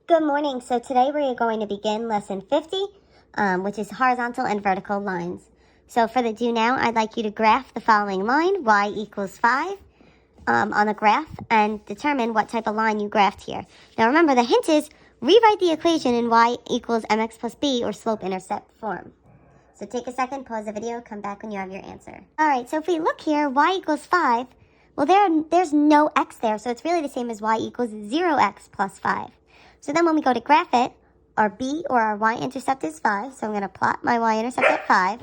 Good morning. So today we are going to begin lesson 50, which is horizontal and vertical lines. So for the do now, I'd like you to graph the following line, y equals 5, on the graph, and determine what type of line you graphed here. Now remember, the hint is rewrite the equation in y equals mx plus b or slope-intercept form. So take a second, pause the video, come back when you have your answer. All right, so if we look here, y equals 5, well, there's no x there, so it's really the same as y equals 0x plus 5. So then when we go to graph it, our b or our y-intercept is 5. So I'm going to plot my y-intercept at 5.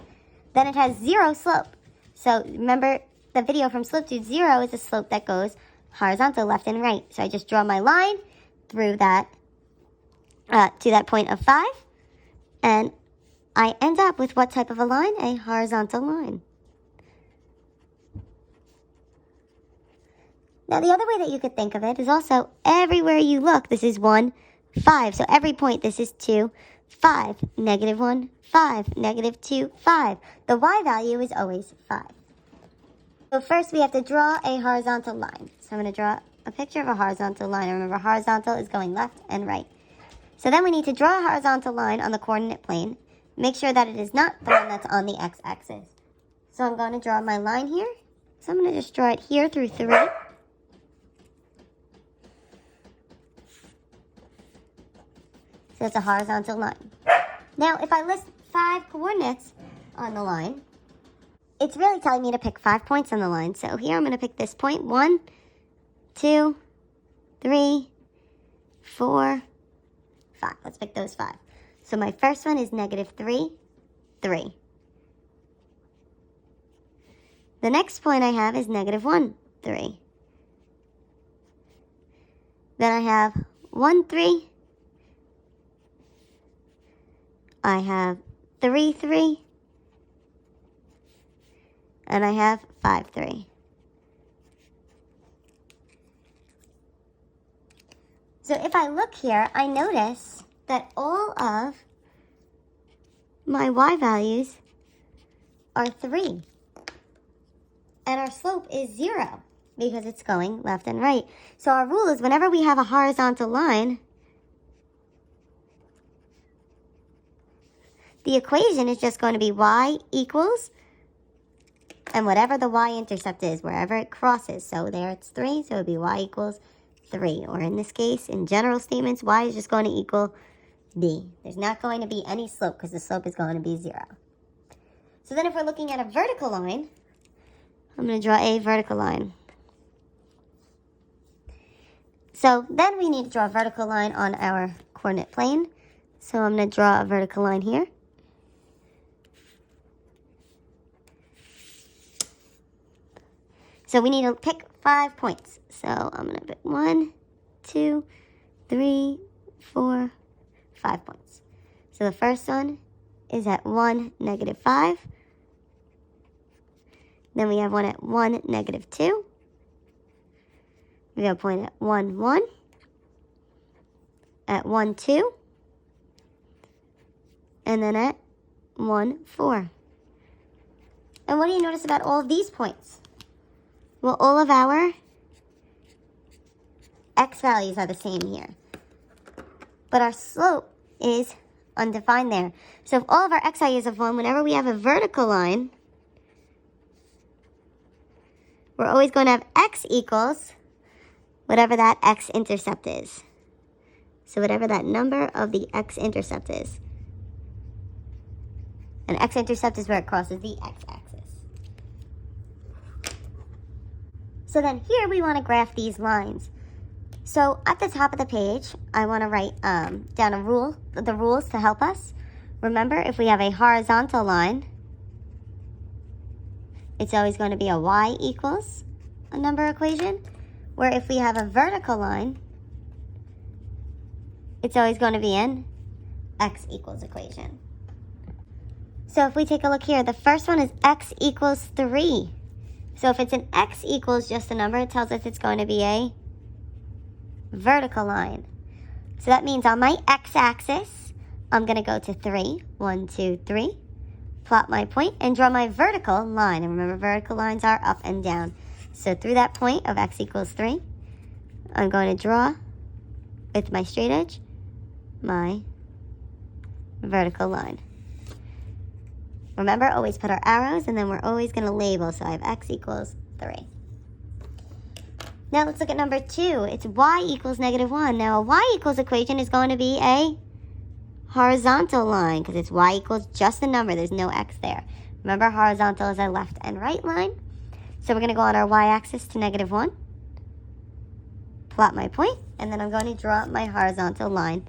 Then it has 0 slope. So remember, the video from slope to 0 is a slope that goes horizontal left and right. So I just draw my line through that to that point of 5. And I end up with what type of a line? A horizontal line. Now the other way that you could think of it is also everywhere you look, this is 1, 5. So every point, this is 2, 5, negative 1, 5, negative 2, 5. The y value is always 5. So first we have to draw a horizontal line. So I'm going to draw a picture of a horizontal line. Remember, horizontal is going left and right. So then we need to draw a horizontal line on the coordinate plane. Make sure that it is not the one that's on the x-axis. So I'm going to draw my line here. So I'm going to just draw it here through 3. So it's a horizontal line. Now, if I list 5 coordinates on the line, it's really telling me to pick 5 points on the line. So here I'm going to pick this point. 1, 2, 3, 4, 5. Let's pick those 5. So my first one is negative 3, 3. The next point I have is negative 1, 3. Then I have 1, 3. I have 3, 3. And I have 5, 3. So if I look here, I notice that all of my y values are 3. And our slope is 0 because it's going left and right. So our rule is whenever we have a horizontal line, the equation is just going to be y equals, and whatever the y-intercept is, wherever it crosses. So there it's 3, so it would be y equals 3. Or in this case, in general statements, y is just going to equal b. There's not going to be any slope because the slope is going to be 0. So then if we're looking at a vertical line, I'm going to draw a vertical line. So then we need to draw a vertical line on our coordinate plane. So I'm going to draw a vertical line here. So we need to pick 5 points. So I'm going to pick 1, 2, 3, 4, 5 points. So the first one is at 1, negative 5. Then we have one at 1, negative 2. We have a point at 1, 1. At 1, 2. And then at 1, 4. And what do you notice about all of these points? Well, all of our x values are the same here. But our slope is undefined there. So if all of our x values are 1, whenever we have a vertical line, we're always going to have x equals whatever that x-intercept is. So whatever that number of the x-intercept is. And x-intercept is where it crosses the x-axis. So then here we want to graph these lines. So at the top of the page, I want to write down the rules to help us. Remember, if we have a horizontal line, it's always going to be a y equals a number equation. Where if we have a vertical line, it's always going to be an x equals equation. So if we take a look here, the first one is x equals 3. So if it's an x equals just a number, it tells us it's going to be a vertical line. So that means on my x-axis, I'm going to go to 3. 1, 2, 3. Plot my point and draw my vertical line. And remember, vertical lines are up and down. So through that point of x equals 3, I'm going to draw with my straight edge my vertical line. Remember, always put our arrows, and then we're always going to label. So I have x equals 3. Now let's look at number 2. It's y equals -1. Now a y equals equation is going to be a horizontal line because it's y equals just a number. There's no x there. Remember, horizontal is a left and right line. So we're going to go on our y-axis to -1. Plot my point, and then I'm going to draw my horizontal line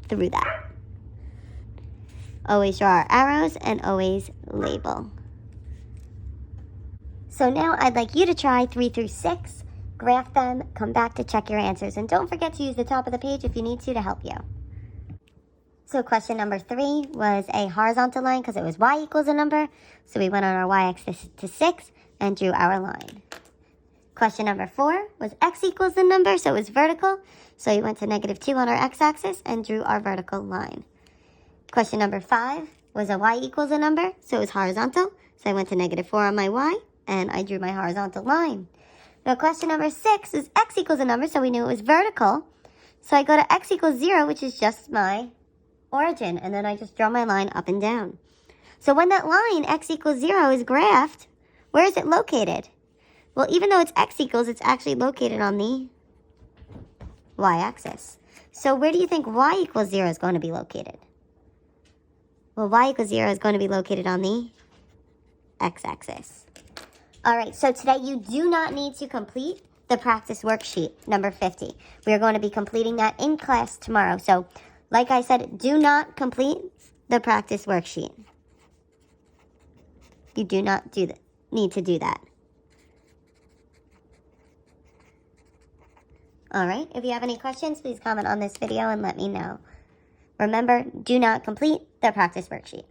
through that. Always draw our arrows and always label. So now I'd like you to try 3 through 6, graph them, come back to check your answers, and don't forget to use the top of the page if you need to help you. So question number 3 was a horizontal line because it was y equals a number. So we went on our y-axis to 6 and drew our line. Question number 4 was x equals the number, so it was vertical. So we went to -2 on our x-axis and drew our vertical line. Question number 5 was a y equals a number, so it was horizontal. So I went to -4 on my y, and I drew my horizontal line. Now question number 6 is x equals a number, so we knew it was vertical. So I go to x equals 0, which is just my origin, and then I just draw my line up and down. So when that line, x equals 0, is graphed, where is it located? Well, even though it's x equals, it's actually located on the y-axis. So where do you think y equals 0 is going to be located? Well, y equals 0 is going to be located on the x-axis. All right, so today you do not need to complete the practice worksheet, number 50. We are going to be completing that in class tomorrow. So, like I said, do not complete the practice worksheet. You do not need to do that. All right, if you have any questions, please comment on this video and let me know. Remember, do not complete the practice worksheet.